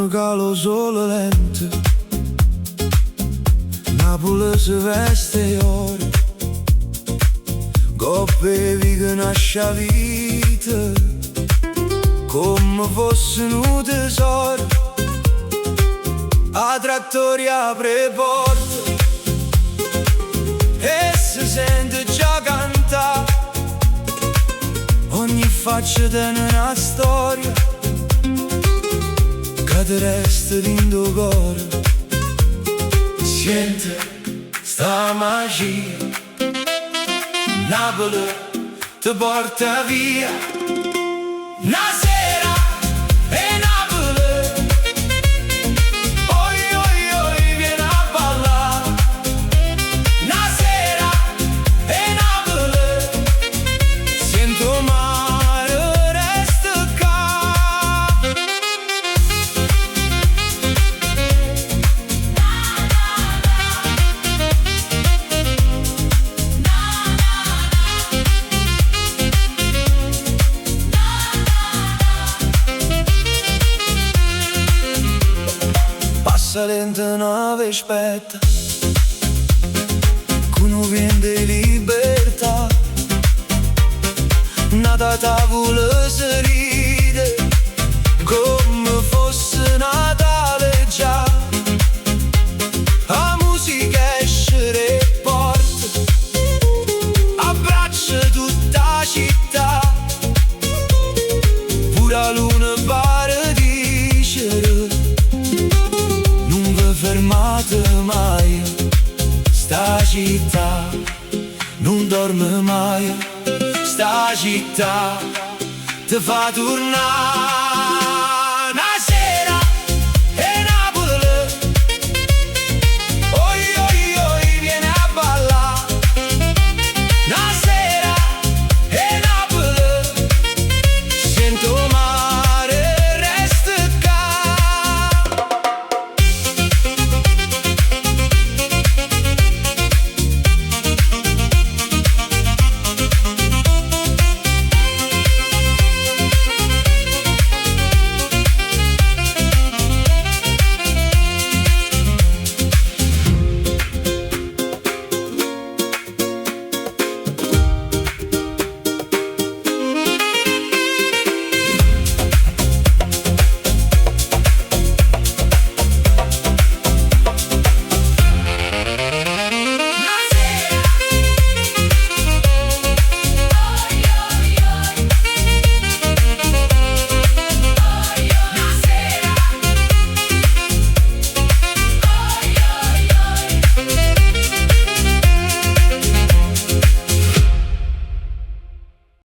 un calo solo lento, Napoli si veste ora, coppe che nasce vita, come fosse un tesoro. A trattori apre porte e si sente già cantare, ogni faccia tiene una storia che ti resta dentro il cuore. Sente sta magia, Napoli ti porta via. Una sera e Napoli, oi oi oi vieni a ballare. Una sera e Napoli, sento mare, resto qua. Passa lenta nave aspetta, con un vento di libertà. Nata tavola si ride, come fosse Natale già. La musica esce e porta, abbraccia tutta la città. Pure la luna pare dicere: non vi fermate mai, sta città non dorme mai, sta città ti fa tornare.